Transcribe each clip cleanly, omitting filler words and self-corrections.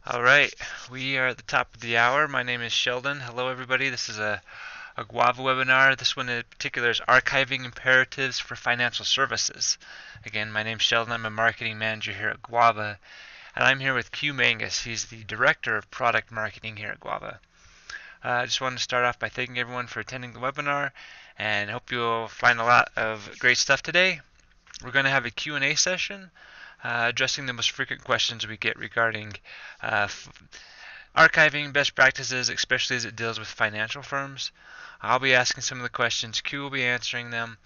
All right, we are at the top of the hour. My name is Sheldon. Hello, everybody. This is a Guava webinar. This one in particular is Archiving Imperatives for Financial Services. Again, my name is Sheldon. I'm a marketing manager here at Guava, and I'm here with Q Mangus. He's the Director of Product Marketing here at Guava. I just wanted to start off by thanking everyone for attending the webinar, and hope you'll find a lot of great stuff today. We're going to have a Q&A session addressing the most frequent questions we get regarding uh, archiving best practices, especially as it deals with financial firms. I'll be asking some of the questions. Q will be answering them.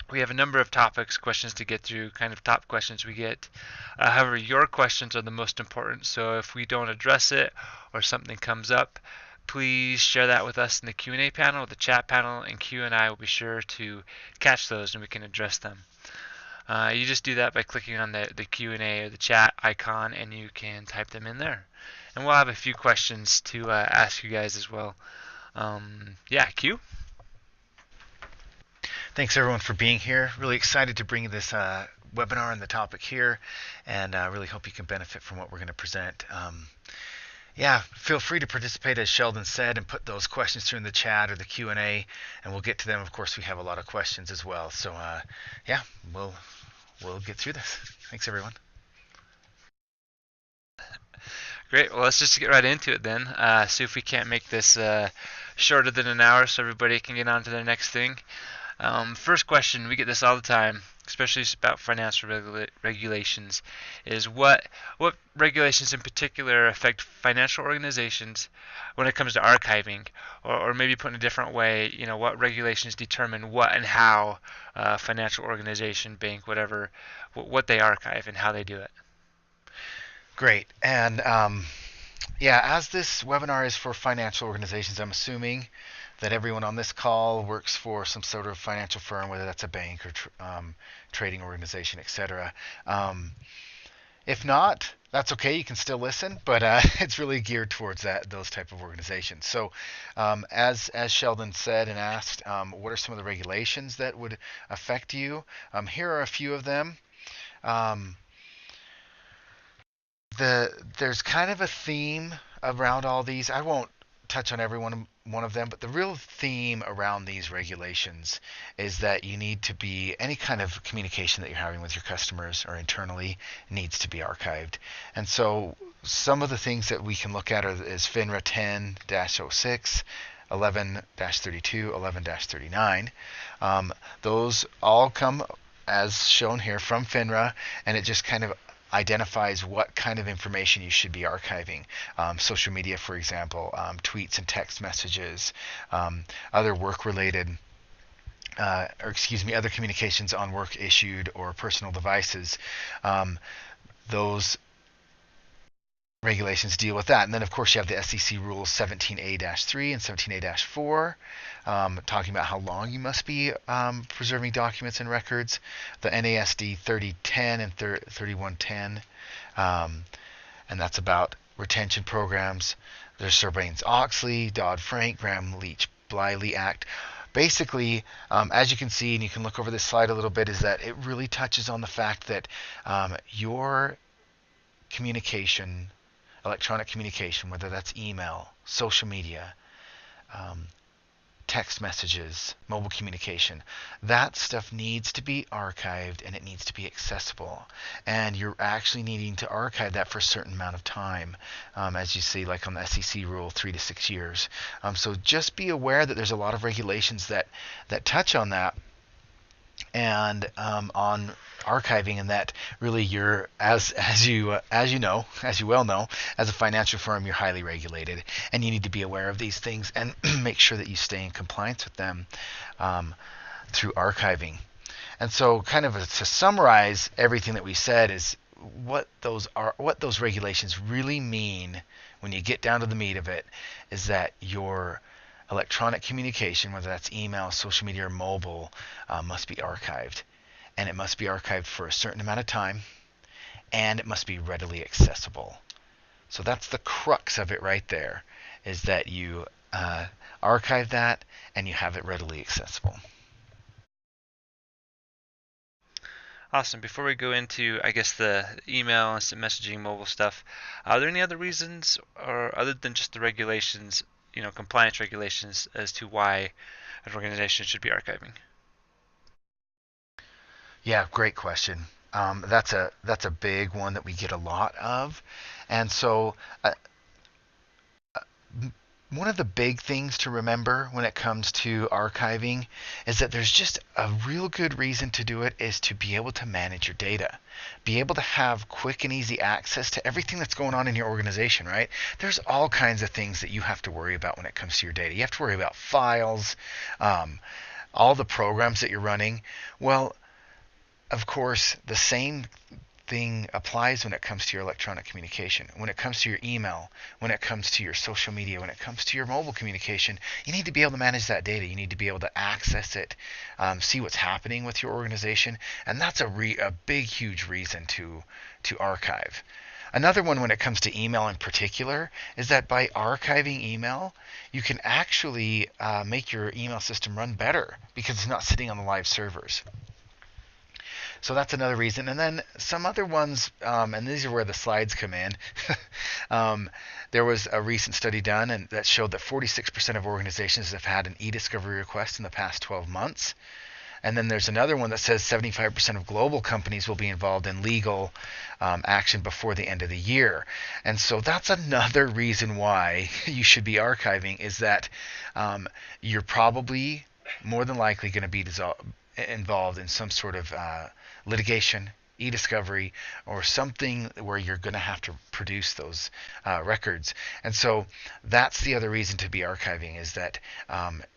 We have a number of topics, questions to get through, kind of top questions we get. However, your questions are the most important, so if we don't address it or something comes up, please share that with us in the Q&A panel, the chat panel, and Q and I will be sure to catch those and we can address them. You just do that by clicking on the Q&A or the chat icon, and you can type them in there. And we'll have a few questions to ask you guys as well. Yeah, Q? Thanks everyone for being here. Really excited to bring you this webinar on the topic here, and really hope you can benefit from what we're going to present. Yeah, feel free to participate, as Sheldon said, and put those questions through in the chat or the Q&A, and we'll get to them. Of course, we have a lot of questions as well. So yeah, we'll get through this. Thanks everyone. Great. Well, let's just get right into it then. See if we can't make this shorter than an hour so everybody can get on to their next thing. First question, we get this all the time, especially about financial regulations, is what regulations in particular affect financial organizations when it comes to archiving, or maybe put in a different way, what regulations determine what and how financial organization, bank, whatever, what they archive and how they do it. Great. And yeah, as this webinar is for financial organizations, I'm assuming that everyone on this call works for some sort of financial firm, whether that's a bank or trading organization, etc. If not, that's okay. You can still listen, but it's really geared towards those type of organizations. So, as Sheldon said and asked, what are some of the regulations that would affect you? Here are a few of them. Um, there's kind of a theme around all these. I won't touch on every one of them, but the real theme around these regulations is that you need to be any kind of communication that you're having with your customers or internally needs to be archived. And so some of the things that we can look at is FINRA 10-06, 11-32, 11-39. Those all come as shown here from FINRA, and it just kind of identifies what kind of information you should be archiving. Social media, for example, tweets and text messages, other work-related, other communications on work issued or personal devices. Those regulations deal with that. And then, of course, you have the SEC rules 17A-3 and 17A-4, talking about how long you must be preserving documents and records. The NASD 3010 and 3110, and that's about retention programs. There's Sarbanes-Oxley, Dodd-Frank, Graham-Leach-Bliley Act. Basically, as you can see, and you can look over this slide a little bit, is that it really touches on the fact that your communication, electronic communication, whether that's email, social media, um, text messages, mobile communication, that stuff needs to be archived and it needs to be accessible. And you're actually needing to archive that for a certain amount of time, as you see, like on the SEC rule, 3 to 6 years. So just be aware that there's a lot of regulations that touch on that, and on archiving, and that really you're as you well know, as a financial firm, you're highly regulated, and you need to be aware of these things and make sure that you stay in compliance with them through archiving. And so, kind of to summarize everything that we said, is what those regulations really mean when you get down to the meat of it, is that your electronic communication, whether that's email, social media, or mobile, must be archived. And it must be archived for a certain amount of time, and it must be readily accessible. So that's the crux of it right there, is that you archive that and you have it readily accessible. Awesome. Before we go into, I guess, the email, instant messaging, mobile stuff, are there any other reasons, or other than just the regulations, compliance regulations, as to why an organization should be archiving? Yeah, great question. That's a big one that we get a lot of, and so one of the big things to remember when it comes to archiving is that there's just a real good reason to do it is to be able to manage your data, be able to have quick and easy access to everything that's going on in your organization, right? There's all kinds of things that you have to worry about when it comes to your data. You have to worry about files, um, all the programs that you're running. Well, of course, the same thing applies when it comes to your electronic communication, when it comes to your email, when it comes to your social media, when it comes to your mobile communication. You need to be able to manage that data. You need to be able to access it, see what's happening with your organization, and that's a big, huge reason to archive. Another one when it comes to email in particular is that by archiving email, you can actually make your email system run better because it's not sitting on the live servers. So that's another reason. And then some other ones, and these are where the slides come in. There was a recent study done and that showed that 46% of organizations have had an e-discovery request in the past 12 months. And then there's another one that says 75% of global companies will be involved in legal action before the end of the year. And so that's another reason why you should be archiving is that you're probably more than likely going to be involved in some sort of litigation, e-discovery, or something where you're going to have to produce those records. And so that's the other reason to be archiving is that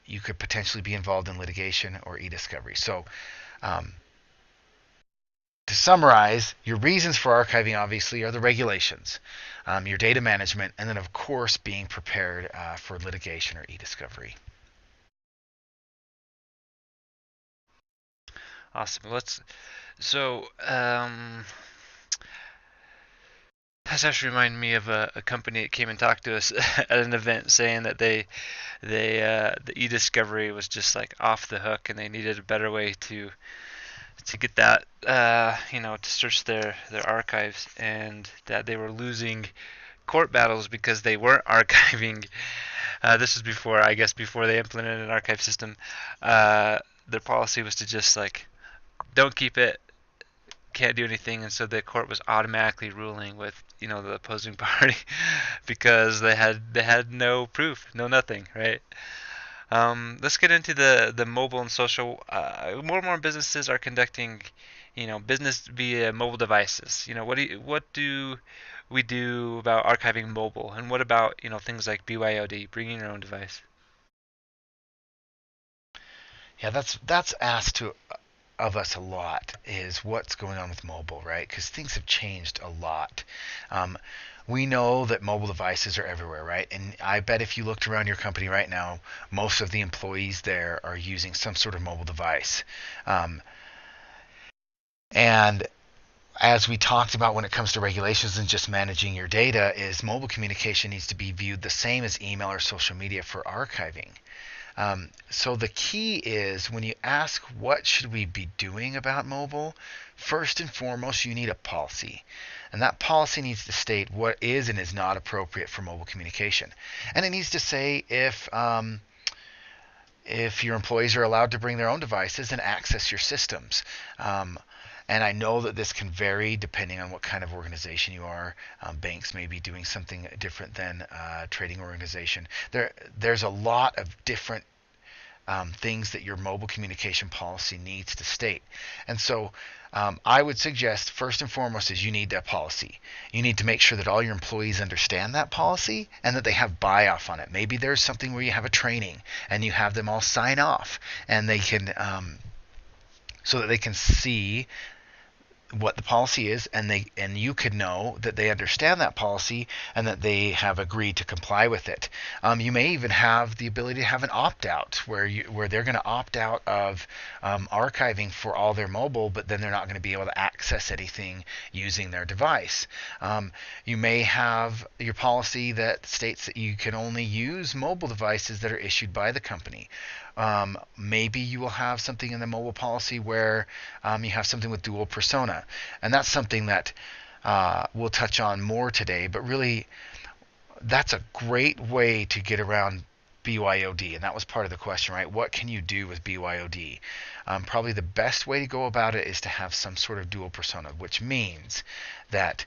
you could potentially be involved in litigation or e-discovery. So to summarize, your reasons for archiving obviously are the regulations, your data management, and then of course being prepared for litigation or e-discovery. Awesome. That's actually reminded me of a company that came and talked to us at an event saying that the e-discovery was just like off the hook and they needed a better way to get that to search their archives, and that they were losing court battles because they weren't archiving. This was before, I guess, before they implemented an archive system. Their policy was to just like don't keep it, can't do anything, and so the court was automatically ruling with the opposing party because they had no proof, no nothing, right? Let's get into the mobile and social. More and more businesses are conducting, business via mobile devices. What do we do about archiving mobile, and what about things like BYOD, bringing your own device? Yeah, that's asked of us a lot is what's going on with mobile, right? Because things have changed a lot. Um, we know that mobile devices are everywhere, right? And I bet if you looked around your company right now, most of the employees there are using some sort of mobile device. And as we talked about when it comes to regulations and just managing your data, is mobile communication needs to be viewed the same as email or social media for archiving. So the key is when you ask what should we be doing about mobile, first and foremost you need a policy. And that policy needs to state what is and is not appropriate for mobile communication. And it needs to say if your employees are allowed to bring their own devices and access your systems. And I know that this can vary depending on what kind of organization you are. Banks may be doing something different than a trading organization. There's a lot of different things that your mobile communication policy needs to state. And so I would suggest first and foremost is you need that policy. You need to make sure that all your employees understand that policy and that they have buy-off on it. Maybe there's something where you have a training and you have them all sign off and they can so that they can see what the policy is, and you could know that they understand that policy and that they have agreed to comply with it. You may even have the ability to have an opt-out where they're going to opt out of archiving for all their mobile, but then they're not going to be able to access anything using their device. You may have your policy that states that you can only use mobile devices that are issued by the company. Maybe you will have something in the mobile policy where you have something with dual persona, and that's something that we'll touch on more today. But really, that's a great way to get around BYOD, and that was part of the question, right? What can you do with BYOD? Probably the best way to go about it is to have some sort of dual persona, which means that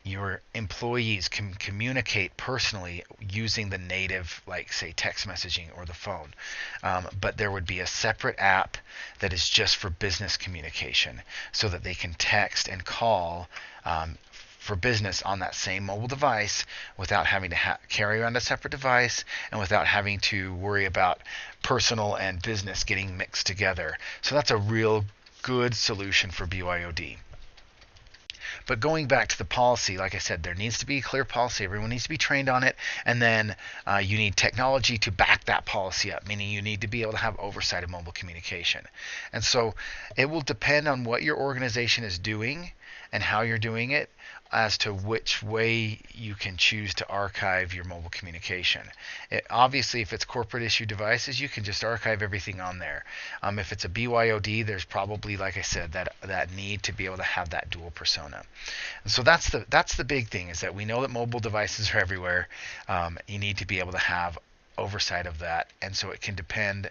your employees can communicate personally using the native, like say text messaging or the phone, but there would be a separate app that is just for business communication, so that they can text and call for business on that same mobile device without having to carry around a separate device, and without having to worry about personal and business getting mixed together. So that's a real good solution for BYOD. But going back to the policy, like I said, there needs to be a clear policy. Everyone needs to be trained on it. And then you need technology to back that policy up, meaning you need to be able to have oversight of mobile communication. And so it will depend on what your organization is doing and how you're doing it as to which way you can choose to archive your mobile communication. Obviously, if it's corporate issue devices, you can just archive everything on there. If it's a BYOD, there's probably, like I said, that need to be able to have that dual persona. And so that's the big thing, is that we know that mobile devices are everywhere. You need to be able to have oversight of that, and so it can depend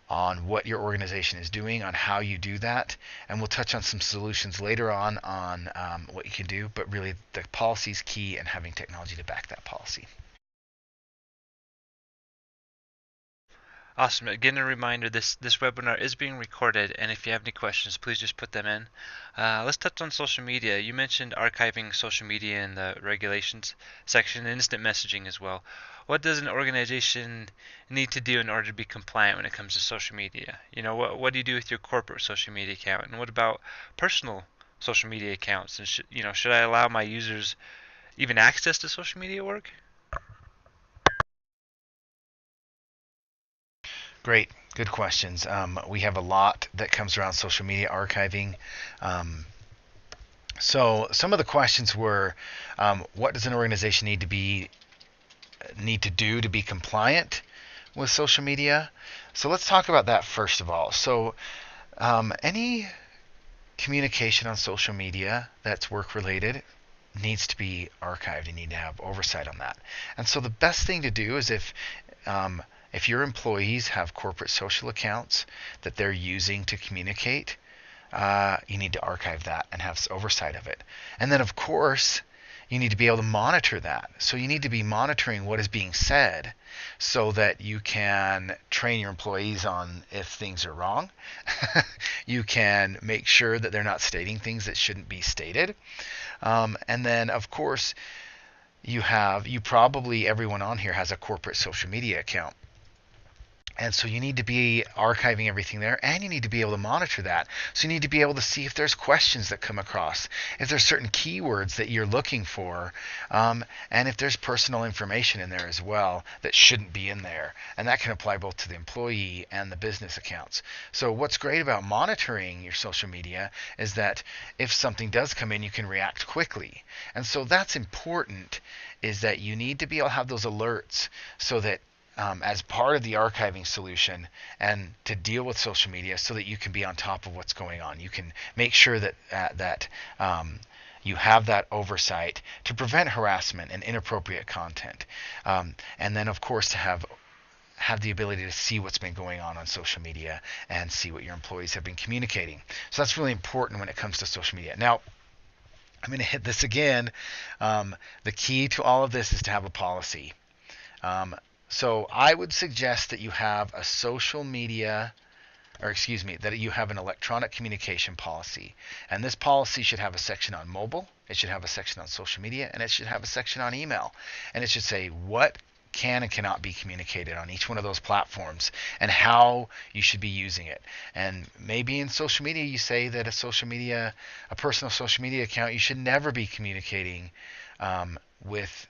on what your organization is doing, on how you do that, and we'll touch on some solutions later on what you can do, but really the policy is key, and having technology to back that policy. Awesome. Again, a reminder, this webinar is being recorded, and if you have any questions, please just put them in. Let's touch on social media. You mentioned archiving social media in the regulations section, and instant messaging as well. What does an organization need to do in order to be compliant when it comes to social media? What do you do with your corporate social media account, and what about personal social media accounts? And should I allow my users even access to social media work? Great, good questions. We have a lot that comes around social media archiving. So some of the questions were, what does an organization need to do to be compliant with social media? So let's talk about that first of all. So any communication on social media that's work related needs to be archived. You need to have oversight on that. And so the best thing to do is if your employees have corporate social accounts that they're using to communicate, you need to archive that and have oversight of it. And then, of course, you need to be able to monitor that. So you need to be monitoring what is being said so that you can train your employees on if things are wrong. You can make sure that they're not stating things that shouldn't be stated. And then, of course, everyone on here has a corporate social media account. And so you need to be archiving everything there, and you need to be able to monitor that. So you need to be able to see if there's questions that come across, if there's certain keywords that you're looking for, and if there's personal information in there as well that shouldn't be in there. And that can apply both to the employee and the business accounts. So what's great about monitoring your social media is that if something does come in, you can react quickly. And so that's important, is that you need to be able to have those alerts so that as part of the archiving solution and to deal with social media, so that you can be on top of what's going on. You can make sure that you have that oversight to prevent harassment and inappropriate content. And then, of course, to have the ability to see what's been going on social media and see what your employees have been communicating. So that's really important when it comes to social media. Now, I'm going to hit this again. The key to all of this is to have a policy. So I would suggest that you have a that you have an electronic communication policy. And this policy should have a section on mobile, it should have a section on social media, and it should have a section on email. And it should say what can and cannot be communicated on each one of those platforms and how you should be using it. And maybe in social media you say that a personal social media account, you should never be communicating with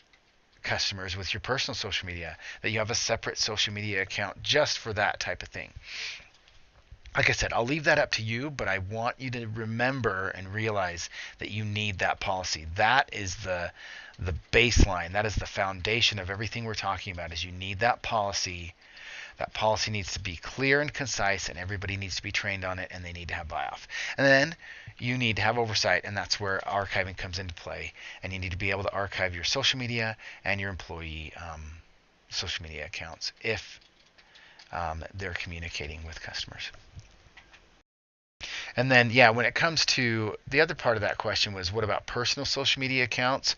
customers with your personal social media, that you have a separate social media account just for that type of thing. like I said, I'll leave that up to you, but I want you to remember and realize that you need that policy. That is the baseline. That is the foundation of everything we're talking about. Is you need that policy. That policy needs to be clear and concise, and everybody needs to be trained on it, and they need to have buy-off. And then you need to have oversight, and that's where archiving comes into play. And you need to be able to archive your social media and your employee social media accounts if they're communicating with customers. And then, yeah, when it comes to the other part of that question was, what about personal social media accounts?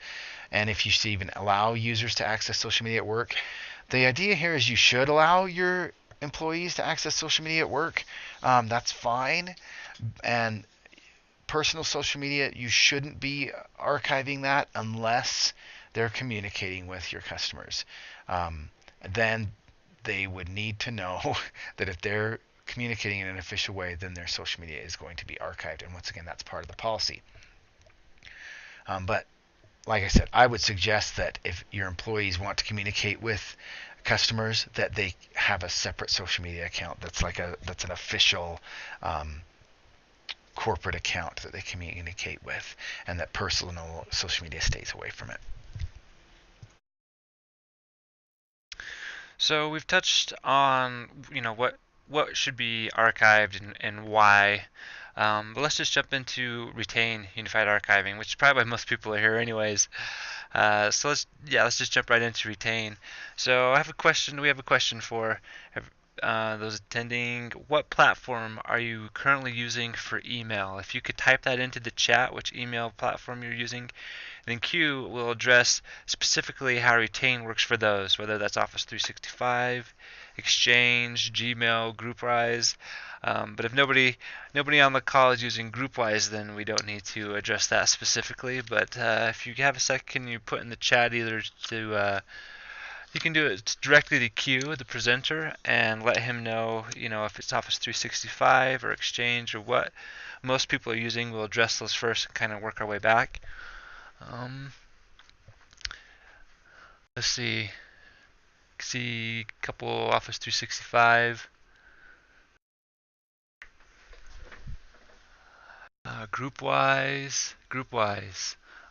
And if you should even allow users to access social media at work. The idea here is you should allow your employees to access social media at work. That's fine. And personal social media, you shouldn't be archiving that unless they're communicating with your customers. Then they would need to know that if they're communicating in an official way, then their social media is going to be archived. And once again, that's part of the policy. But like I said, I would suggest that if your employees want to communicate with customers, that they have a separate social media account that's an official corporate account that they communicate with, and that personal social media stays away from it. So we've touched on, what should be archived and why. But let's just jump into retain unified archiving, which is probably why most people are here anyways. So let's just jump right into retain. So I have a question. We have a question for those attending. What platform are you currently using for email? If you could type that into the chat, which email platform you're using, then Q will address specifically how retain works for those, whether that's Office 365, Exchange, Gmail, Groupwise. But if nobody on the call is using Groupwise, then we don't need to address that specifically. But if you have a sec, can you put in the chat either to you can do it directly to Q, the presenter, and let him know, if it's Office 365 or Exchange or what most people are using. We'll address those first and kind of work our way back. Let's see. See a couple Office 365. Groupwise.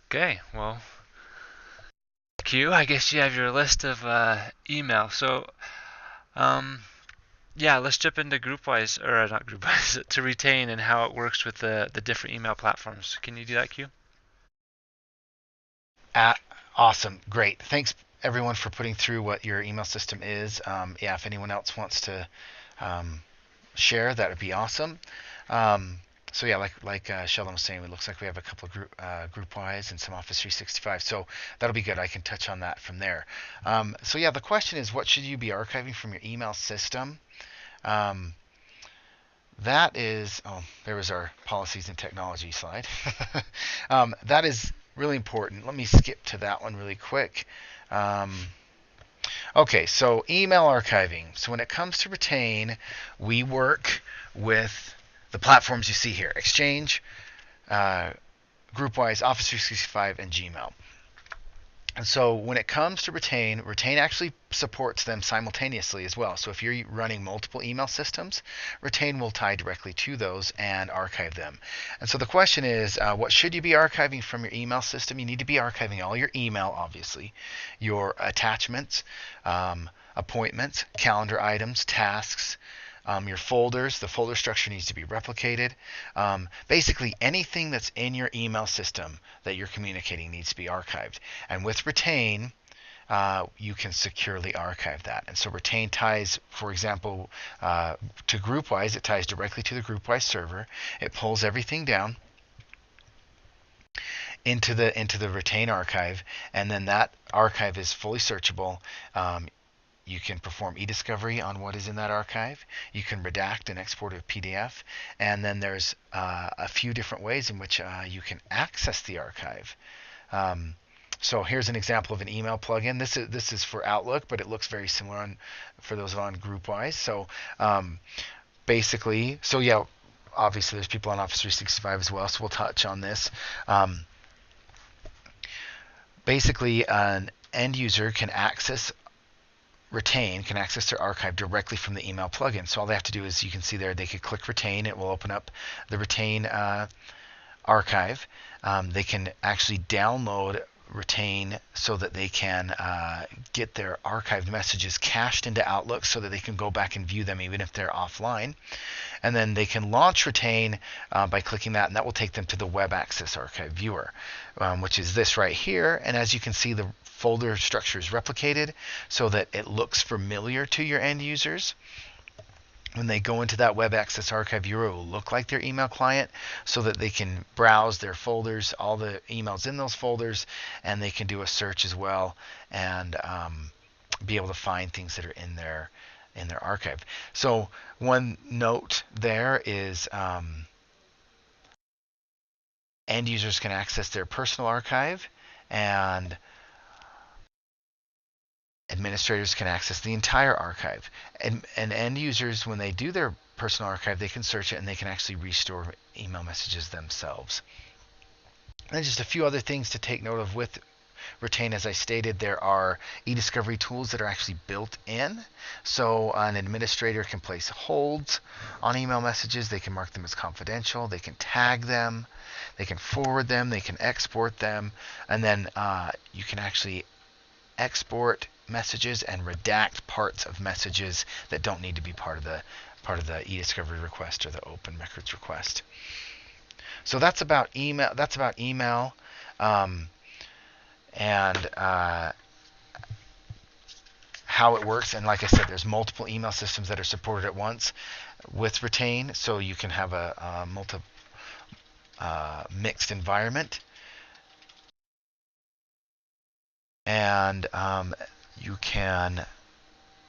Okay, well, Q, I guess you have your list of email. So, yeah, let's jump into Groupwise, or not Groupwise, to retain and how it works with the different email platforms. Can you do that, Q? Awesome. Great. Thanks, everyone, for putting through what your email system is. Yeah, if anyone else wants to share, that would be awesome. So yeah, like Sheldon was saying, it looks like we have a couple of Groupwise and some Office 365. So that'll be good. I can touch on that from there. So yeah, the question is, what should you be archiving from your email system? That is, there was our policies and technology slide. That is really important. Let me skip to that one really quick. Okay, so email archiving. So when it comes to retain, we work with the platforms you see here: Exchange, Groupwise, Office 365, and Gmail. And so when it comes to retain actually supports them simultaneously as well. So if you're running multiple email systems, retain will tie directly to those and archive them. And so the question is, what should you be archiving from your email system? You need to be archiving all your email, obviously, your attachments, appointments, calendar items, tasks, your folders. The folder structure needs to be replicated. Basically, anything that's in your email system that you're communicating needs to be archived. And with retain, you can securely archive that. And so retain ties, for example, to Groupwise. It ties directly to the Groupwise server. It pulls everything down into the retain archive, and then that archive is fully searchable. You can perform e-discovery on what is in that archive. You can redact and export a PDF. And then there's a few different ways in which you can access the archive. So here's an example of an email plugin. This is for Outlook, but it looks very similar for those on Groupwise. So basically, so yeah, obviously there's people on Office 365 as well, so we'll touch on this. Basically, an end user can access Retain can access their archive directly from the email plugin. So all they have to do is, you can see there, they could click Retain. It will open up the Retain archive. They can actually download Retain so that they can get their archived messages cached into Outlook so that they can go back and view them even if they're offline. And then they can launch Retain by clicking that, and that will take them to the Web Access Archive Viewer, which is this right here. And as you can see, the folder structure is replicated so that it looks familiar to your end users. When they go into that Web Access Archive Viewer, it will look like their email client so that they can browse their folders, all the emails in those folders, and they can do a search as well and be able to find things that are in their archive. So one note there is end users can access their personal archive, and administrators can access the entire archive. And end users, when they do their personal archive, they can search it and they can actually restore email messages themselves. And just a few other things to take note of with Retain. As I stated, there are e-discovery tools that are actually built in. So an administrator can place holds on email messages. They can mark them as confidential. They can tag them. They can forward them. They can export them. And then you can actually export messages and redact parts of messages that don't need to be part of the e-discovery request or the open records request. So that's about email. And how it works. And like I said, there's multiple email systems that are supported at once with Retain, so you can have a mixed environment. And you can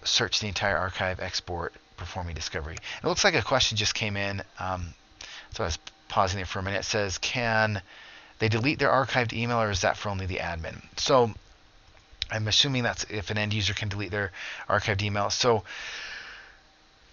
search the entire archive, export, perform e-discovery. It looks like a question just came in, so I was pausing there for a minute. It says, can they delete their archived email, or is that for only the admin? So I'm assuming that's if an end user can delete their archived email. So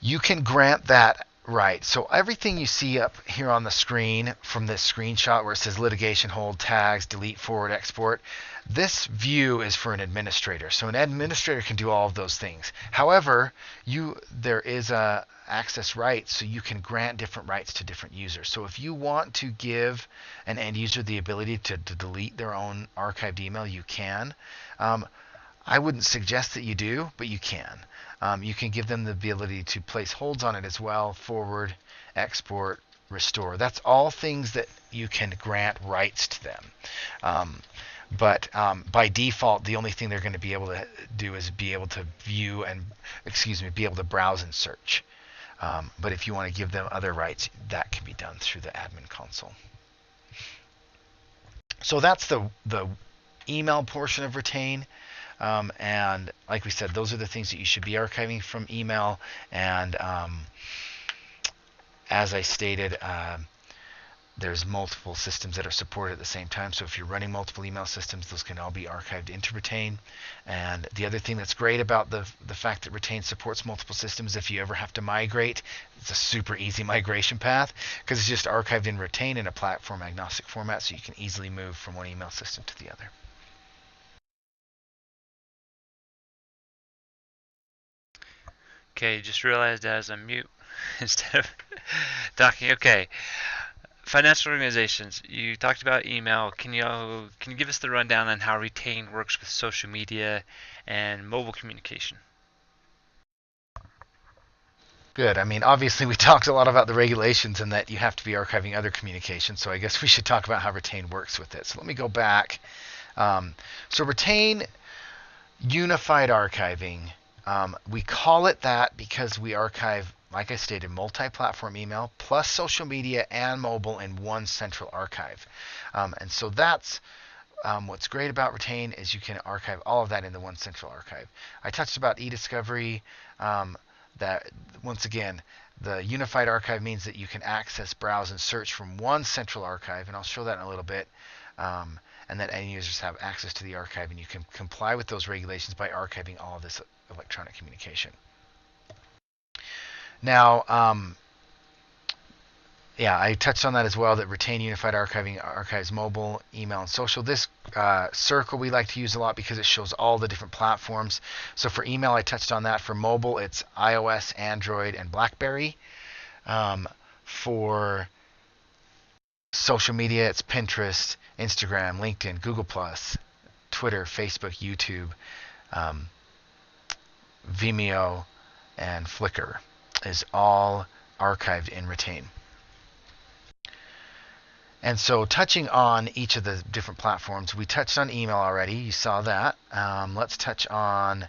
you can grant that right. So everything you see up here on the screen from this screenshot where it says litigation, hold, tags, delete, forward, export, this view is for an administrator. So an administrator can do all of those things. However, there is a access rights, so you can grant different rights to different users. So if you want to give an end user the ability to delete their own archived email, you can. I wouldn't suggest that you do, but you can. You can give them the ability to place holds on it as well, forward, export, restore. That's all things that you can grant rights to them. But by default, the only thing they're going to be able to do is be able to view and, be able to browse and search. But if you want to give them other rights, that can be done through the admin console. So that's the email portion of Retain. And like we said, those are the things that you should be archiving from email. And as I stated, there's multiple systems that are supported at the same time. So if you're running multiple email systems, those can all be archived into Retain. And the other thing that's great about the fact that Retain supports multiple systems, if you ever have to migrate, it's a super easy migration path because it's just archived in Retain in a platform agnostic format, so you can easily move from one email system to the other. Okay, just realized I was on mute instead of talking. Okay. Financial organizations. You talked about email. Can you give us the rundown on how Retain works with social media and mobile communication? Good. I mean, obviously we talked a lot about the regulations and that you have to be archiving other communications, so I guess we should talk about how Retain works with it. So let me go back. So Retain Unified Archiving, we call it that because we archive, like I stated, multi-platform email plus social media and mobile in one central archive. And so that's what's great about Retain is you can archive all of that in the one central archive. I touched about e-discovery. That once again, the unified archive means that you can access, browse, and search from one central archive, and I'll show that in a little bit. And that end users have access to the archive, and you can comply with those regulations by archiving all of this electronic communication. Now, Yeah, I touched on that as well, that Retain Unified Archiving archives mobile, email, and social. This circle we like to use a lot because it shows all the different platforms. So for email, I touched on that. For mobile, it's iOS, Android, and BlackBerry. For social media, it's Pinterest, Instagram, LinkedIn, Google+, Twitter, Facebook, YouTube, um, Vimeo, and Flickr is all archived in Retain. And so touching on each of the different platforms, we touched on email already. You saw that. Let's touch on,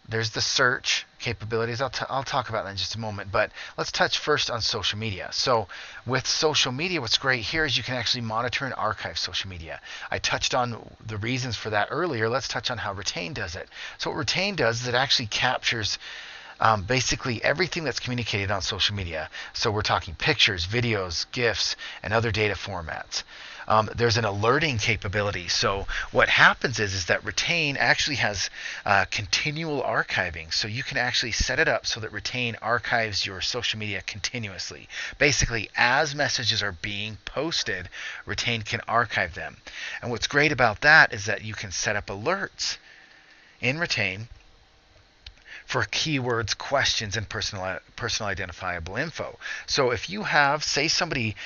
there's the search capabilities. I'll talk about that in just a moment. But let's touch first on social media. So with social media, what's great here is you can actually monitor and archive social media. I touched on the reasons for that earlier. Let's touch on how Retain does it. So what Retain does is it actually captures basically everything that's communicated on social media. So we're talking pictures, videos, GIFs, and other data formats. There's an alerting capability. So what happens is that Retain actually has continual archiving. So you can actually set it up so that Retain archives your social media continuously. Basically, as messages are being posted, Retain can archive them. And what's great about that is that you can set up alerts in Retain for keywords, questions, and personal identifiable info. So if you have, say somebody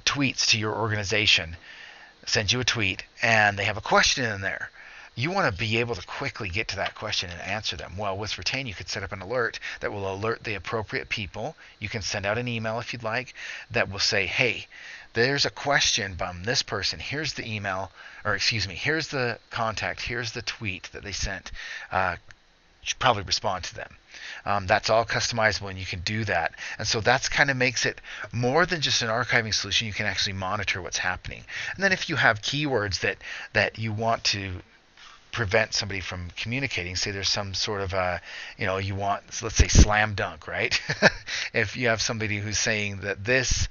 tweets to your organization, sends you a tweet, and they have a question in there, you want to be able to quickly get to that question and answer them. Well, with Retain, you could set up an alert that will alert the appropriate people. You can send out an email if you'd like that will say, hey, there's a question from this person. Here's the email, or excuse me, here's the contact, here's the tweet that they sent. Should probably respond to them. That's all customizable, and you can do that. And so that's kind of makes it more than just an archiving solution. You can actually monitor what's happening. And then if you have keywords that you want to prevent somebody from communicating, say there's some sort of you want, let's say, slam dunk, right? If you have somebody who's saying that this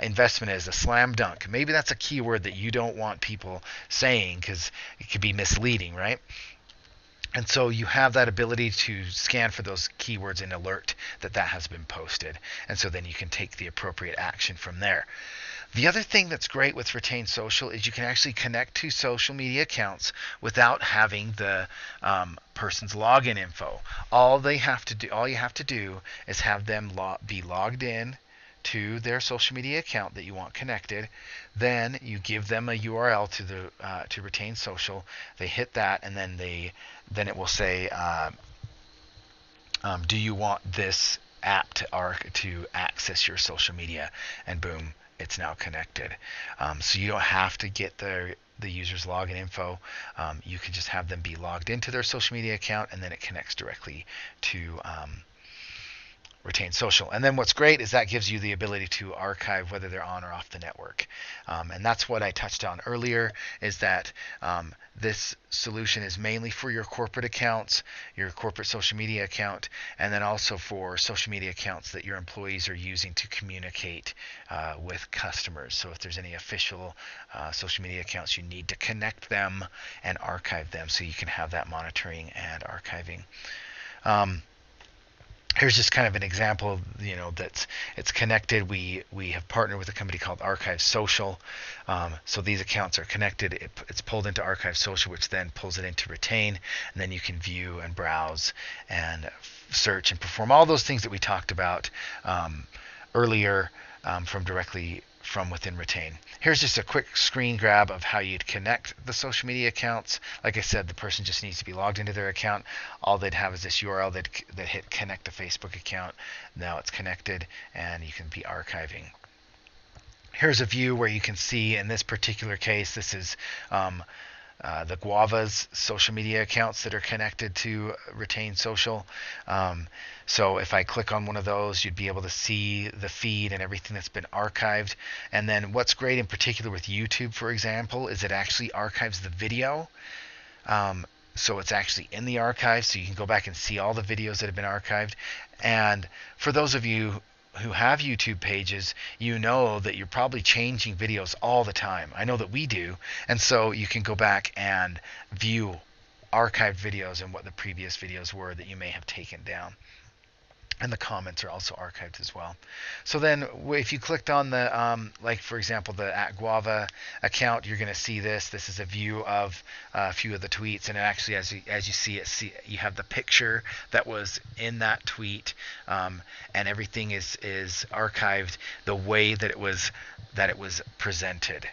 investment is a slam dunk, maybe that's a keyword that you don't want people saying because it could be misleading, right? And so you have that ability to scan for those keywords and alert that has been posted. And so then you can take the appropriate action from there. The other thing that's great with Retain Social is you can actually connect to social media accounts without having the person's login info. All you have to do is have them be logged in to their social media account that you want connected. Then you give them a URL to Retain Social. They hit that, and then it will say, do you want this app to access your social media? And boom, it's now connected. So you don't have to get the user's login info. You can just have them be logged into their social media account, and then it connects directly to Retain Social. And then what's great is that gives you the ability to archive whether they're on or off the network. And that's what I touched on earlier, is that this solution is mainly for your corporate accounts, your corporate social media account, and then also for social media accounts that your employees are using to communicate with customers. So if there's any official social media accounts, you need to connect them and archive them so you can have that monitoring and archiving. Here's just kind of an example, that's it's connected. We have partnered with a company called Archive Social. So these accounts are connected. It's pulled into Archive Social, which then pulls it into Retain, and then you can view and browse and search and perform all those things that we talked about earlier from within Retain. Here's just a quick screen grab of how you'd connect the social media accounts. Like I said, the person just needs to be logged into their account. All they'd have is this URL that hit connect to Facebook account. Now it's connected, and you can be archiving. Here's a view where you can see, in this particular case, this is the Guava's social media accounts that are connected to Retain Social. So if I click on one of those, you'd be able to see the feed and everything that's been archived. And then what's great in particular with YouTube, for example, is it actually archives the video. So it's actually in the archive, so you can go back and see all the videos that have been archived. And for those of you who have YouTube pages, you know that you're probably changing videos all the time. I know that we do. And so you can go back and view archived videos and what the previous videos were that you may have taken down. And the comments are also archived as well. So then if you clicked on the, like for example, the @Guava account, you're going to see this. This is a view of a few of the tweets. And actually, as you see it, you have the picture that was in that tweet. And everything is archived the way that it was presented.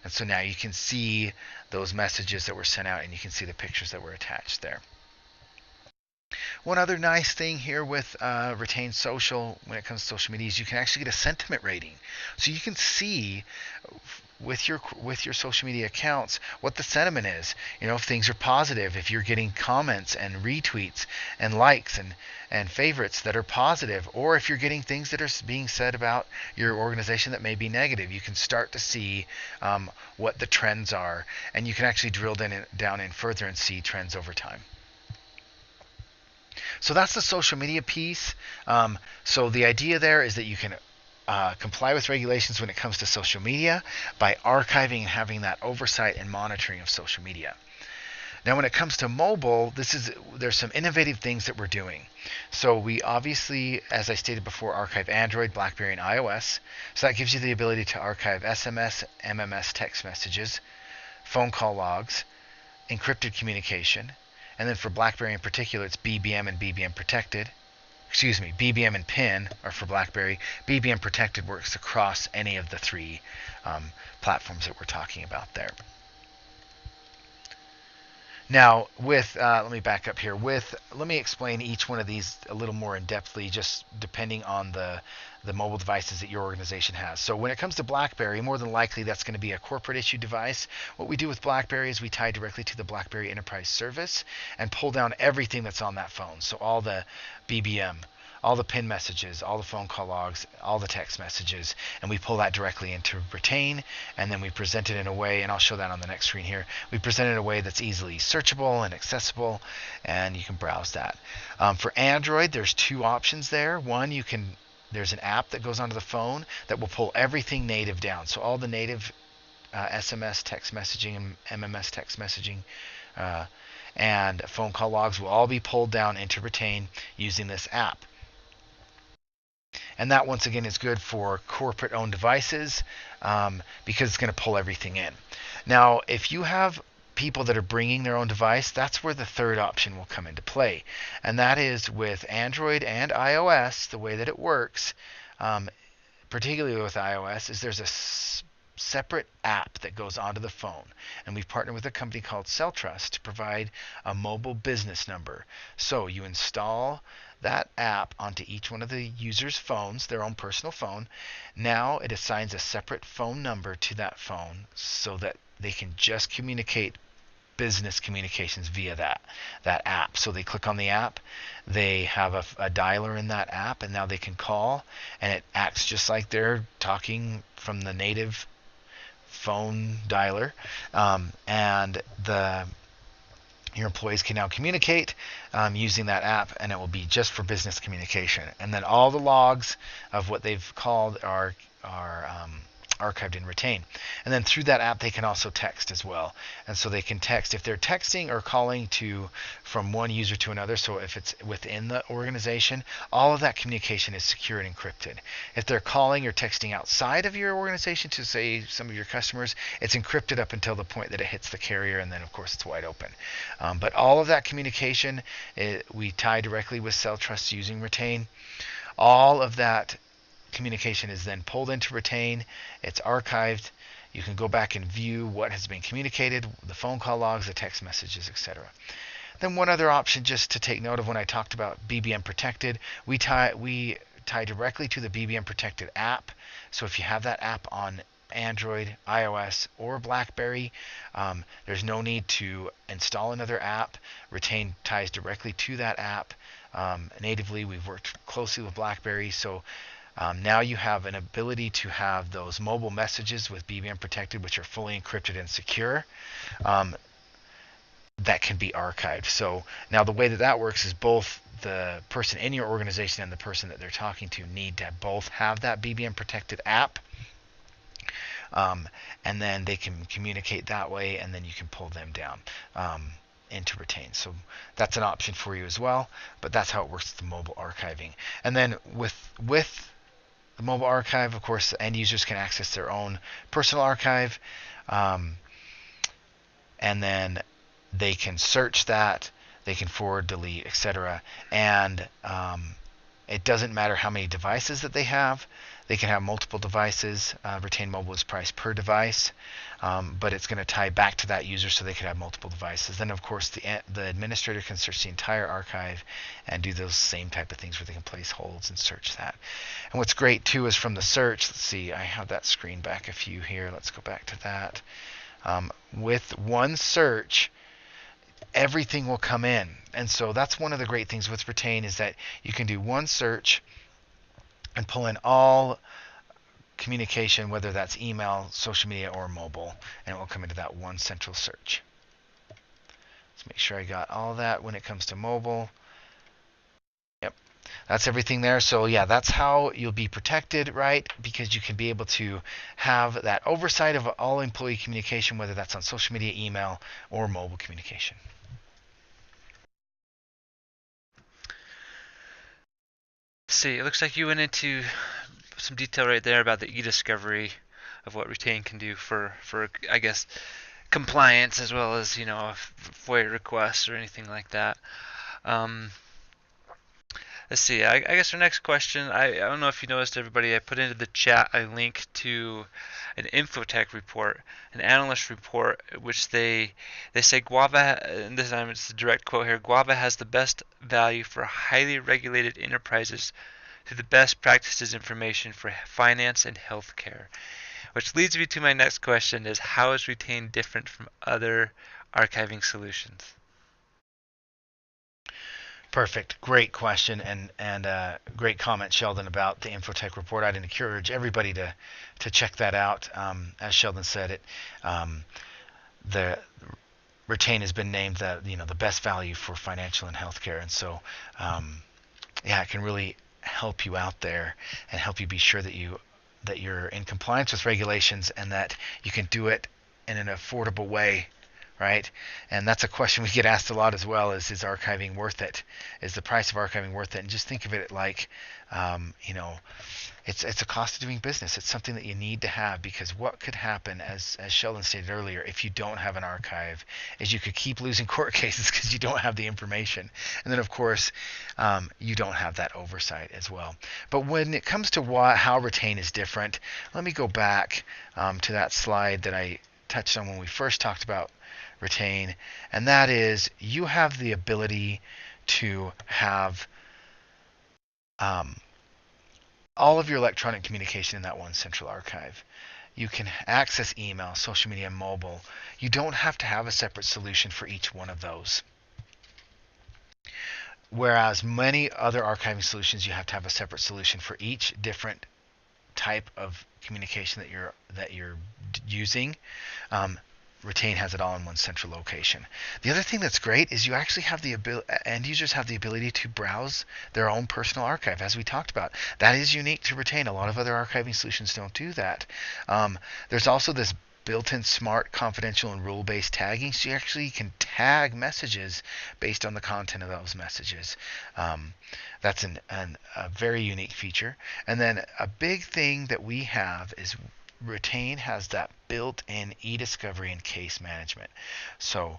And so now you can see those messages that were sent out, and you can see the pictures that were attached there. One other nice thing here with Retain Social, when it comes to social media, is you can actually get a sentiment rating. So you can see with your social media accounts what the sentiment is. If things are positive, if you're getting comments and retweets and likes and favorites that are positive, or if you're getting things that are being said about your organization that may be negative, you can start to see what the trends are, and you can actually drill down in further and see trends over time. So that's the social media piece. So the idea there is that you can comply with regulations when it comes to social media by archiving and having that oversight and monitoring of social media. Now, when it comes to mobile, there's some innovative things that we're doing. So we obviously, as I stated before, archive Android, BlackBerry, and iOS. So that gives you the ability to archive SMS, MMS text messages, phone call logs, encrypted communication. And then for BlackBerry in particular, it's BBM and BBM protected. BBM and PIN are for BlackBerry. BBM protected works across any of the three platforms that we're talking about there. Now, let me back up here. Let me explain each one of these a little more in depthly, just depending on the mobile devices that your organization has. So when it comes to BlackBerry, more than likely that's going to be a corporate issue device. What we do with BlackBerry is we tie directly to the BlackBerry Enterprise Service and pull down everything that's on that phone. So all the BBM, all the PIN messages, all the phone call logs, all the text messages, and we pull that directly into Retain, and then we present it in a way, and I'll show that on the next screen here, we present it in a way that's easily searchable and accessible, and you can browse that. For Android, there's two options there. One, there's an app that goes onto the phone that will pull everything native down. So all the native SMS text messaging and MMS text messaging and phone call logs will all be pulled down into Retain using this app. And that, once again, is good for corporate-owned devices because it's going to pull everything in. Now, if you have people that are bringing their own device, that's where the third option will come into play. And that is with Android and iOS, the way that it works, particularly with iOS, is there's a separate app that goes onto the phone. And we've partnered with a company called CellTrust to provide a mobile business number. So you install that app onto each one of the user's phones, their own personal phone. Now it assigns a separate phone number to that phone so that they can just communicate business communications via that app. So they click on the app, they have a dialer in that app, and now they can call, and it acts just like they're talking from the native phone dialer, and your employees can now communicate using that app, and it will be just for business communication. And then all the logs of what they've called are archived and Retain. And then through that app, they can also text as well. And so they can text if they're texting or calling from one user to another. So if it's within the organization, all of that communication is secure and encrypted. If they're calling or texting outside of your organization to, say, some of your customers, it's encrypted up until the point that it hits the carrier, and then of course it's wide open. But all of that communication, we tie directly with CellTrust using Retain. All of that communication is then pulled into Retain. It's archived. You can go back and view what has been communicated, the phone call logs, the text messages, etc. Then one other option just to take note of when I talked about BBM protected, we tie directly to the BBM protected app. So if you have that app on Android, iOS, or BlackBerry, there's no need to install another app. Retain ties directly to that app. Natively, we've worked closely with BlackBerry, so now you have an ability to have those mobile messages with BBM protected, which are fully encrypted and secure, that can be archived. So now the way that works is both the person in your organization and the person that they're talking to need to both have that BBM protected app, and then they can communicate that way, and then you can pull them down. into Retain. So that's an option for you as well, but that's how it works with the mobile archiving. And then with the mobile archive, of course, end users can access their own personal archive, and then they can search that, they can forward, delete, etc. And it doesn't matter how many devices that they have. They can have multiple devices. Retain Mobile is priced per device, but it's going to tie back to that user so they can have multiple devices. Then, of course, the administrator can search the entire archive and do those same type of things where they can place holds and search that. And what's great, too, is from the search, let's see, I have that screen back a few here. Let's go back to that. With one search, everything will come in. And so that's one of the great things with Retain is that you can do one search and pull in all communication, whether that's email, social media, or mobile, and it will come into that one central search. Let's make sure I got all that when it comes to mobile. Yep, that's everything there. So yeah, that's how you'll be protected, right? Because you can be able to have that oversight of all employee communication, whether that's on social media, email, or mobile communication. See, it looks like you went into some detail right there about the e-discovery of what Retain can do for I guess compliance as well as FOIA requests or anything like that. Let's see. I guess our next question. I don't know if you noticed, everybody. I put into the chat a link to an Infotech report, an analyst report, which they say Guava. And this time it's a direct quote here. Guava has the best value for highly regulated enterprises through the best practices information for finance and healthcare. Which leads me to my next question: is how is Retain different from other archiving solutions? Perfect. Great question and great comment, Sheldon, about the Infotech report. I'd encourage everybody to check that out. As Sheldon said, the Retain has been named the best value for financial and healthcare, and so it can really help you out there and help you be sure that you're in compliance with regulations and that you can do it in an affordable way. Right? And that's a question we get asked a lot as well, is archiving worth it? Is the price of archiving worth it? And just think of it like, it's a cost of doing business. It's something that you need to have, because what could happen, as Sheldon stated earlier, if you don't have an archive, is you could keep losing court cases because you don't have the information. And then, of course, you don't have that oversight as well. But when it comes to how Retain is different, let me go back to that slide that I touched on when we first talked about Retain, and that is you have the ability to have all of your electronic communication in that one central archive. You can access email, social media, and mobile. You don't have to have a separate solution for each one of those. Whereas many other archiving solutions, you have to have a separate solution for each different type of communication that you're using. Retain has it all in one central location. The other thing that's great is you actually have the end users have the ability to browse their own personal archive, as we talked about. That is unique to Retain. A lot of other archiving solutions don't do that. There's also this built-in smart, confidential, and rule-based tagging, so you actually can tag messages based on the content of those messages. That's a very unique feature. And then a big thing that we have is Retain has that built-in e-discovery and case management. So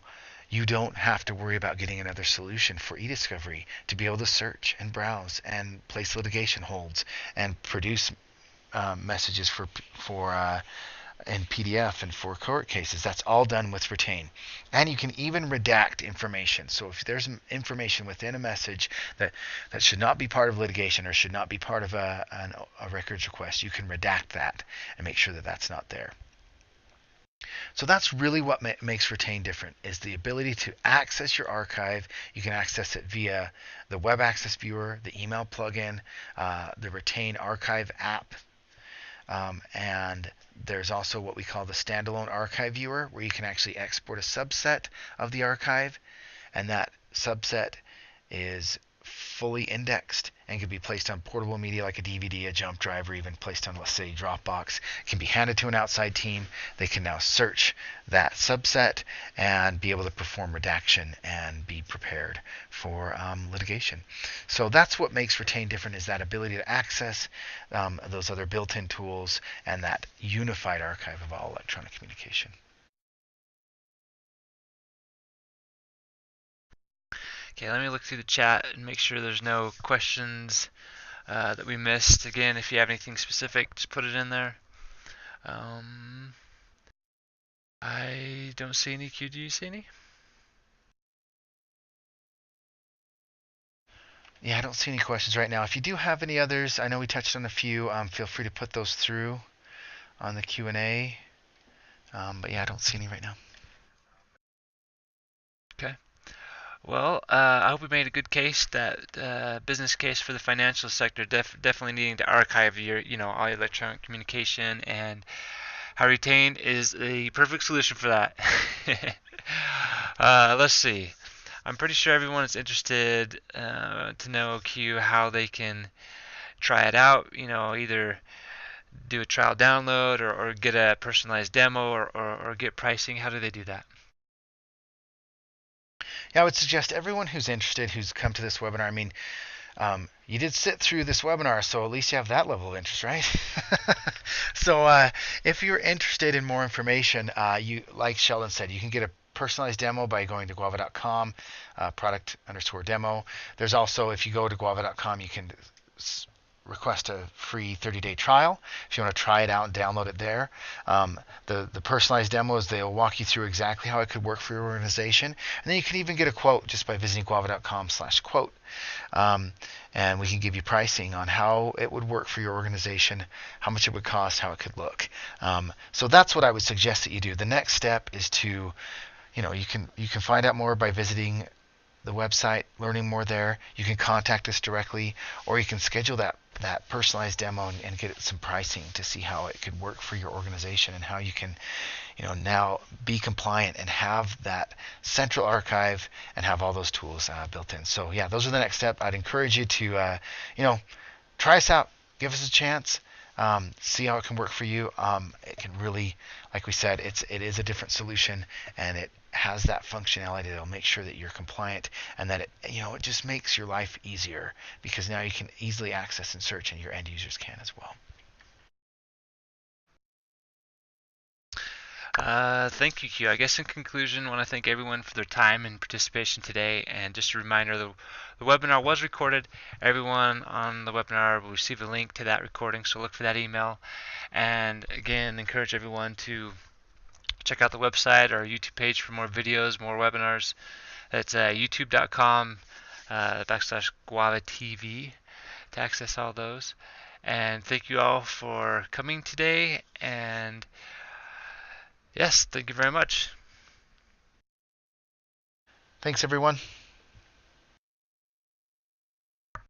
you don't have to worry about getting another solution for e-discovery to be able to search and browse and place litigation holds and produce messages for in PDF and for court cases. That's all done with Retain. And you can even redact information. So if there's information within a message that should not be part of litigation or should not be part of a records request, you can redact that and make sure that that's not there. So that's really what makes Retain different, is the ability to access your archive. You can access it via the Web Access Viewer, the email plugin, the Retain Archive app, and there's also what we call the standalone archive viewer, where you can actually export a subset of the archive, and that subset is fully indexed and can be placed on portable media like a DVD, a jump drive, or even placed on, let's say, Dropbox. It can be handed to an outside team. They can now search that subset and be able to perform redaction and be prepared for litigation. So that's what makes Retain different, is that ability to access those other built-in tools and that unified archive of all electronic communication. Okay, let me look through the chat and make sure there's no questions that we missed. Again, if you have anything specific, just put it in there. I don't see any. Q, do you see any? Yeah, I don't see any questions right now. If you do have any others, I know we touched on a few. Feel free to put those through on the Q&A. But yeah, I don't see any right now. Okay. Well, I hope we made a good case, that business case for the financial sector, definitely needing to archive all your electronic communication, and how Retain is the perfect solution for that. Let's see. I'm pretty sure everyone is interested to know, Q, how they can try it out. Either do a trial download, or get a personalized demo, or get pricing. How do they do that? Yeah, I would suggest everyone who's interested, who's come to this webinar, I mean, you did sit through this webinar, so at least you have that level of interest, right? So if you're interested in more information, like Sheldon said, you can get a personalized demo by going to guava.com, product_demo. There's also, if you go to guava.com, you can request a free 30-day trial if you want to try it out and download it there. The personalized demos, they'll walk you through exactly how it could work for your organization, and then you can even get a quote just by visiting guava.com/quote. And we can give you pricing on how it would work for your organization, how much it would cost, how it could look. So that's what I would suggest that you do. The next step is to, you can find out more by visiting the website, learning more there. You can contact us directly, or you can schedule that personalized demo and get some pricing to see how it could work for your organization and how you can now be compliant and have that central archive and have all those tools built in. So yeah, those are the next step. I'd encourage you to try us out, give us a chance, see how it can work for you. It can really, like we said, it is a different solution, and it has that functionality that'll make sure that you're compliant, and that it just makes your life easier, because now you can easily access and search, and your end users can as well. Thank you, Q. I guess in conclusion, I want to thank everyone for their time and participation today. And just a reminder, the webinar was recorded. Everyone on the webinar will receive a link to that recording, so look for that email. And again, encourage everyone to check out the website or YouTube page for more videos, more webinars. That's youtube.com /Guava TV to access all those. And thank you all for coming today. And yes, thank you very much. Thanks, everyone.